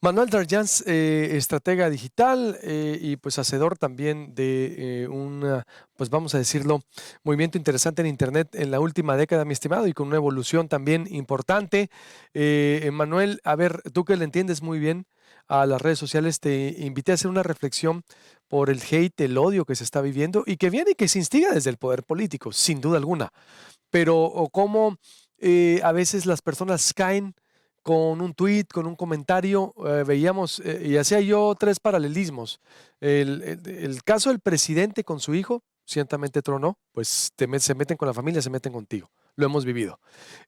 Manuel Darjans, estratega digital y pues hacedor también de pues vamos a decirlo, movimiento interesante en Internet en la última década, mi estimado, y con una evolución también importante. Manuel, a ver, tú que le entiendes muy bien a las redes sociales, te invité a hacer una reflexión por el hate, el odio que se está viviendo y que viene y que se instiga desde el poder político, sin duda alguna. Pero o cómo a veces las personas caen con un tuit, con un comentario, veíamos, y hacía yo tres paralelismos. El caso del presidente con su hijo, ciertamente tronó, pues se meten con la familia, se meten contigo. Lo hemos vivido.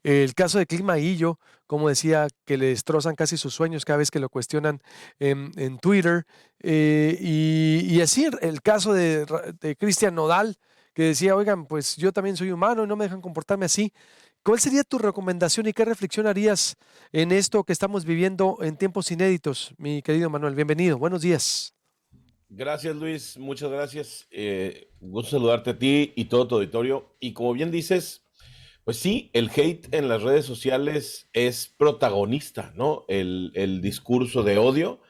El caso de Clima Hillo, como decía, que le destrozan casi sus sueños cada vez que lo cuestionan en Twitter. Y así el caso de Cristian Nodal, que decía, oigan, pues yo también soy humano y no me dejan comportarme así. ¿Cuál sería tu recomendación y qué reflexión harías en esto que estamos viviendo en tiempos inéditos, mi querido Manuel? Bienvenido, buenos días. Gracias, Luis. Muchas gracias. Gusto saludarte a ti y todo tu auditorio. Y como bien dices, pues sí, el hate en las redes sociales es protagonista, ¿no? El discurso de odio,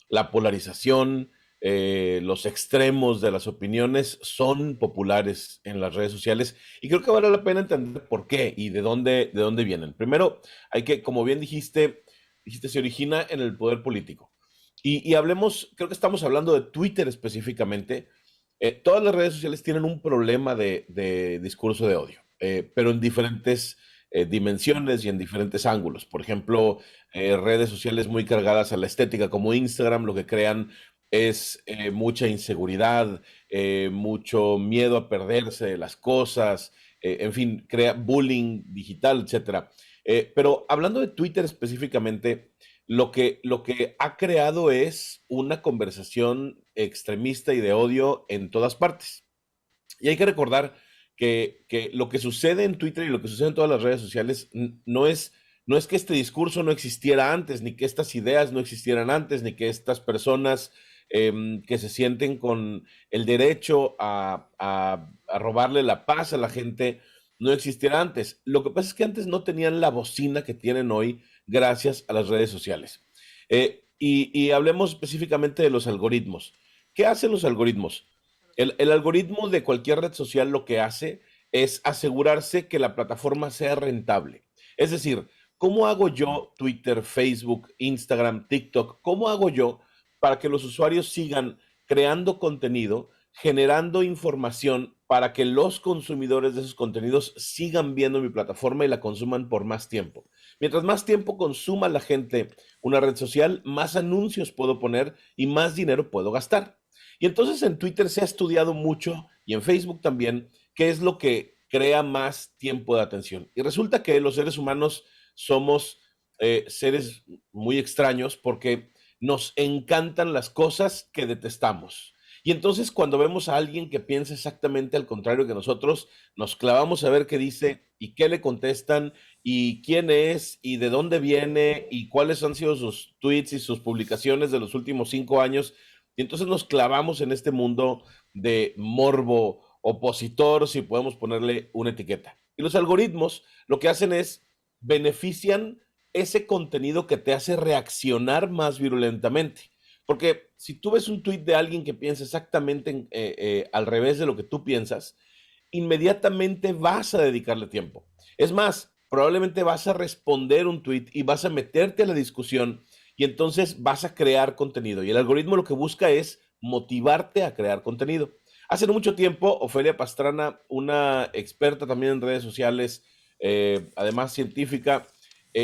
la polarización, los extremos de las opiniones son populares en las redes sociales y creo que vale la pena entender por qué y de dónde vienen. Primero, hay que, como bien dijiste, se origina en el poder político. Y hablemos, creo que estamos hablando de Twitter específicamente. Todas las redes sociales tienen un problema de discurso de odio, pero en diferentes dimensiones y en diferentes ángulos. Por ejemplo, redes sociales muy cargadas a la estética como Instagram, lo que crean es mucha inseguridad, mucho miedo a perderse de las cosas, en fin, crea bullying digital, etcétera. Pero hablando de Twitter específicamente, lo que ha creado es una conversación extremista y de odio en todas partes. Y hay que recordar que lo que sucede en Twitter y lo que sucede en todas las redes sociales no es que este discurso no existiera antes, ni que estas ideas no existieran antes, ni que estas personas que se sienten con el derecho a robarle la paz a la gente no existiera antes. Lo que pasa es que antes no tenían la bocina que tienen hoy gracias a las redes sociales. Y hablemos específicamente de los algoritmos. ¿Qué hacen los algoritmos? El algoritmo de cualquier red social lo que hace es asegurarse que la plataforma sea rentable. Es decir, ¿cómo hago yo Twitter, Facebook, Instagram, TikTok? ¿Cómo hago yo para que los usuarios sigan creando contenido, generando información para que los consumidores de esos contenidos sigan viendo mi plataforma y la consuman por más tiempo? Mientras más tiempo consuma la gente una red social, más anuncios puedo poner y más dinero puedo gastar. Y entonces en Twitter se ha estudiado mucho y en Facebook también qué es lo que crea más tiempo de atención. Y resulta que los seres humanos somos seres muy extraños porque nos encantan las cosas que detestamos. Y entonces cuando vemos a alguien que piensa exactamente al contrario que nosotros, nos clavamos a ver qué dice y qué le contestan y quién es y de dónde viene y cuáles han sido sus tweets y sus publicaciones de los últimos 5 años. Y entonces nos clavamos en este mundo de morbo opositor, si podemos ponerle una etiqueta. Y los algoritmos lo que hacen es benefician ese contenido que te hace reaccionar más virulentamente. Porque si tú ves un tweet de alguien que piensa exactamente al revés de lo que tú piensas, inmediatamente vas a dedicarle tiempo. Es más, probablemente vas a responder un tweet y vas a meterte a la discusión y entonces vas a crear contenido. Y el algoritmo lo que busca es motivarte a crear contenido. Hace no mucho tiempo, Ofelia Pastrana, una experta también en redes sociales, además científica,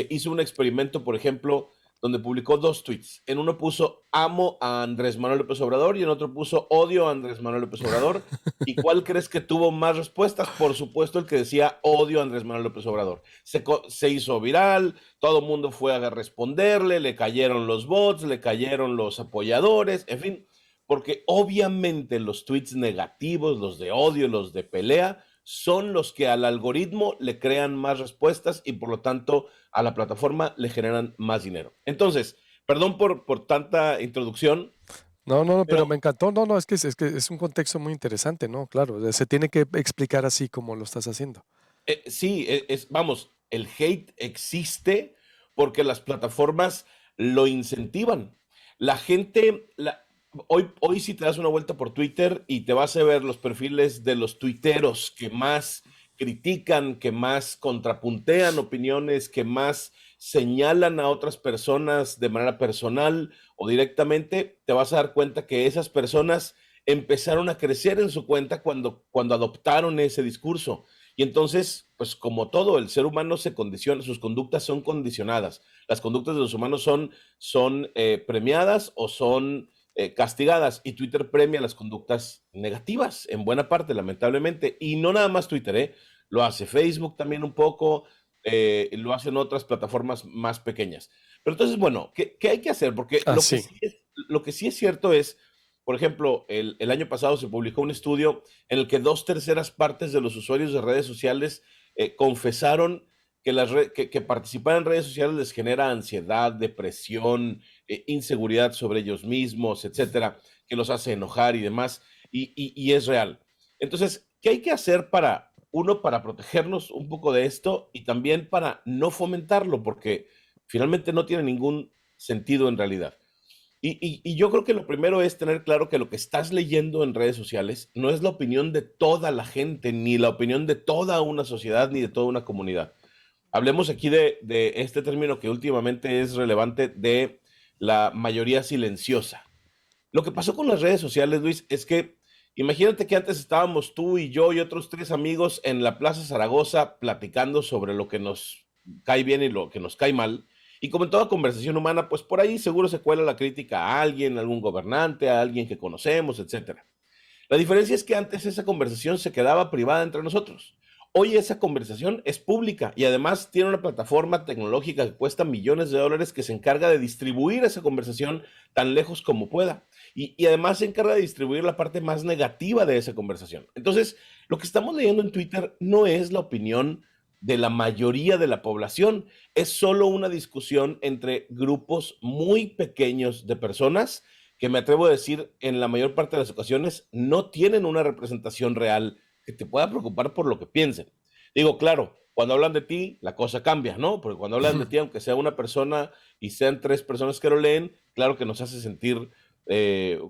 hizo un experimento, por ejemplo, donde publicó dos tweets. En uno puso amo a Andrés Manuel López Obrador y en otro puso odio a Andrés Manuel López Obrador. ¿Y cuál crees que tuvo más respuestas? Por supuesto, el que decía odio a Andrés Manuel López Obrador. Se hizo viral, todo el mundo fue a responderle, le cayeron los bots, le cayeron los apoyadores, en fin, porque obviamente los tweets negativos, los de odio, los de pelea, son los que al algoritmo le crean más respuestas y por lo tanto a la plataforma le generan más dinero. Entonces, perdón por tanta introducción, No, no, no, pero pero me encantó. No, no, es que es un contexto muy interesante, ¿no? Claro, se tiene que explicar así como lo estás haciendo. sí, vamos, el hate existe porque las plataformas lo incentivan. La gente, hoy si te das una vuelta por Twitter y te vas a ver los perfiles de los tuiteros que más critican, que más contrapuntean opiniones, que más señalan a otras personas de manera personal o directamente, te vas a dar cuenta que esas personas empezaron a crecer en su cuenta cuando adoptaron ese discurso. Y entonces, pues como todo, el ser humano se condiciona, sus conductas son condicionadas. Las conductas de los humanos son premiadas o son castigadas, y Twitter premia las conductas negativas en buena parte, lamentablemente. Y no nada más Twitter, lo hace Facebook también un poco, lo hacen otras plataformas más pequeñas. Pero entonces, bueno, ¿qué hay que hacer? Porque Así. lo que sí es cierto es, por ejemplo, el año pasado se publicó un estudio en el que 2/3 de los usuarios de redes sociales confesaron que participar en redes sociales les genera ansiedad, depresión, inseguridad sobre ellos mismos, etcétera, que los hace enojar y demás, y es real. Entonces, ¿qué hay que hacer para protegernos un poco de esto y también para no fomentarlo? Porque finalmente no tiene ningún sentido en realidad. Y yo creo que lo primero es tener claro que lo que estás leyendo en redes sociales no es la opinión de toda la gente, ni la opinión de toda una sociedad, ni de toda una comunidad. Hablemos aquí de este término que últimamente es relevante, de la mayoría silenciosa. Lo que pasó con las redes sociales, Luis, es que imagínate que antes estábamos tú y yo y otros 3 amigos en la Plaza Zaragoza platicando sobre lo que nos cae bien y lo que nos cae mal. Y como en toda conversación humana, pues por ahí seguro se cuela la crítica a alguien, a algún gobernante, a alguien que conocemos, etcétera. La diferencia es que antes esa conversación se quedaba privada entre nosotros. Hoy esa conversación es pública y además tiene una plataforma tecnológica que cuesta millones de dólares que se encarga de distribuir esa conversación tan lejos como pueda. Y además se encarga de distribuir la parte más negativa de esa conversación. Entonces, lo que estamos leyendo en Twitter no es la opinión de la mayoría de la población, es solo una discusión entre grupos muy pequeños de personas que, me atrevo a decir, en la mayor parte de las ocasiones no tienen una representación real que te pueda preocupar por lo que piensen. Digo, claro, cuando hablan de ti, la cosa cambia, ¿no? Porque cuando hablan de ti, aunque sea una persona y sean 3 personas que lo leen, claro que nos hace sentir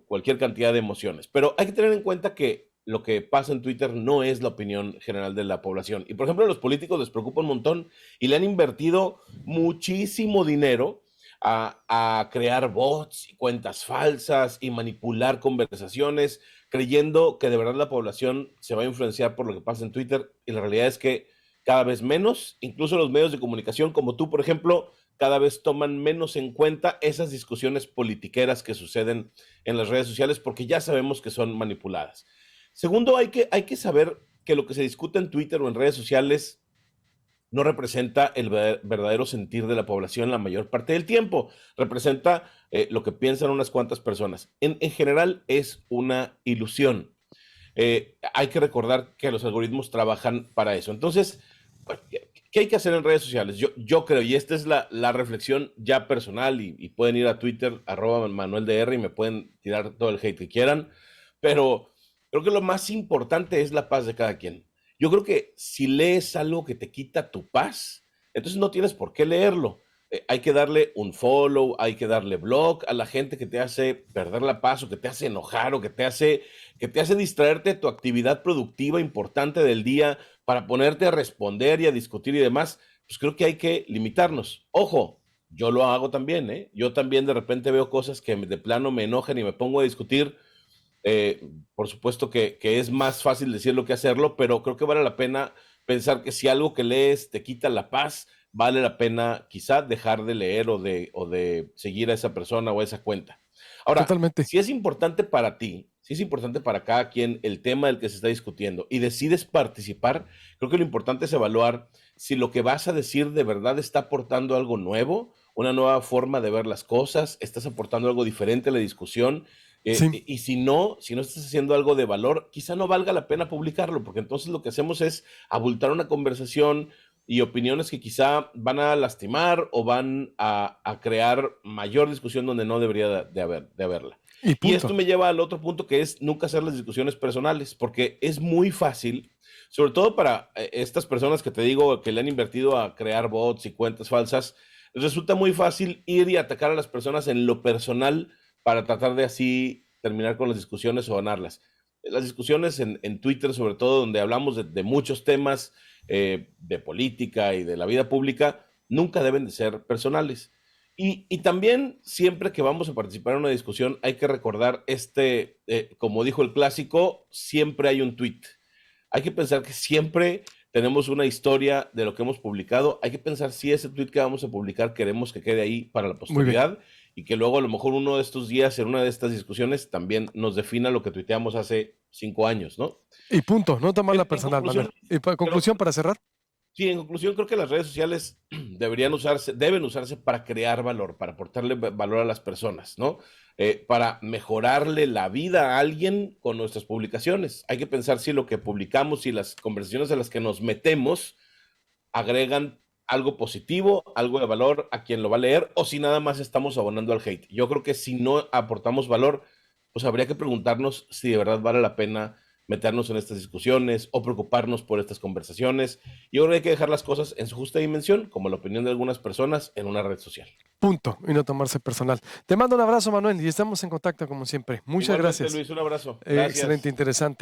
cualquier cantidad de emociones. Pero hay que tener en cuenta que lo que pasa en Twitter no es la opinión general de la población. Y por ejemplo, a los políticos les preocupa un montón y le han invertido muchísimo dinero a crear bots y cuentas falsas y manipular conversaciones, creyendo que de verdad la población se va a influenciar por lo que pasa en Twitter. Y la realidad es que cada vez menos, incluso los medios de comunicación como tú, por ejemplo, cada vez toman menos en cuenta esas discusiones politiqueras que suceden en las redes sociales porque ya sabemos que son manipuladas. Segundo, hay que saber que lo que se discute en Twitter o en redes sociales no representa el verdadero sentir de la población la mayor parte del tiempo. Representa lo que piensan unas cuantas personas. En general es una ilusión. Hay que recordar que los algoritmos trabajan para eso. Entonces, bueno, ¿qué hay que hacer en redes sociales? Yo creo, y esta es la reflexión ya personal, y pueden ir a Twitter, @ManuelDR, y me pueden tirar todo el hate que quieran, pero creo que lo más importante es la paz de cada quien. Yo creo que si lees algo que te quita tu paz, entonces no tienes por qué leerlo. Hay que darle un follow, hay que darle block a la gente que te hace perder la paz o que te hace enojar o que te hace distraerte de tu actividad productiva importante del día para ponerte a responder y a discutir y demás. Pues creo que hay que limitarnos. Ojo, yo lo hago también, ¿eh? Yo también de repente veo cosas que de plano me enojan y me pongo a discutir. Por supuesto que es más fácil decirlo que hacerlo, pero creo que vale la pena pensar que si algo que lees te quita la paz, vale la pena quizá dejar de leer o de seguir a esa persona o a esa cuenta. Ahora, Totalmente. si es importante para ti, si es importante para cada quien el tema del que se está discutiendo y decides participar, creo que lo importante es evaluar si lo que vas a decir de verdad está aportando algo nuevo, una nueva forma de ver las cosas, estás aportando algo diferente a la discusión. Sí, Y si no estás haciendo algo de valor, quizá no valga la pena publicarlo, porque entonces lo que hacemos es abultar una conversación y opiniones que quizá van a lastimar o van a crear mayor discusión donde no debería de haberla. y Y esto punto. me lleva al otro punto, que es nunca hacer las discusiones personales, porque es muy fácil, sobre todo para estas personas que te digo que le han invertido a crear bots y cuentas falsas. resulta muy fácil ir y atacar a las personas en lo personal para tratar de así terminar con las discusiones o ganarlas. Las discusiones en Twitter, sobre todo, donde hablamos de muchos temas de política y de la vida pública, nunca deben de ser personales. Y también siempre que vamos a participar en una discusión hay que recordar como dijo el clásico, siempre hay un tweet. Hay que pensar que siempre tenemos una historia de lo que hemos publicado. Hay que pensar si ese tweet que vamos a publicar queremos que quede ahí para la Muy bien. posteridad y que luego a lo mejor uno de estos días, en una de estas discusiones, también nos defina lo que tuiteamos hace 5 años, ¿no? Y punto, no tomarla En personal, Manuel. conclusión, Y creo, conclusión para cerrar. sí, en conclusión, creo que las redes sociales deben usarse para crear valor, para aportarle valor a las personas, ¿no? Para mejorarle la vida a alguien con nuestras publicaciones. Hay que pensar si lo que publicamos y las conversaciones a las que nos metemos agregan algo positivo, algo de valor a quien lo va a leer, o si nada más estamos abonando al hate. Yo creo que si no aportamos valor, pues habría que preguntarnos si de verdad vale la pena meternos en estas discusiones o preocuparnos por estas conversaciones. Yo creo que hay que dejar las cosas en su justa dimensión, como la opinión de algunas personas en una red social. Punto. Y no tomarse personal. Te mando un abrazo, Manuel, y estamos en contacto como siempre. Muchas Igualmente, gracias. Luis, un abrazo. Excelente, Gracias. interesante.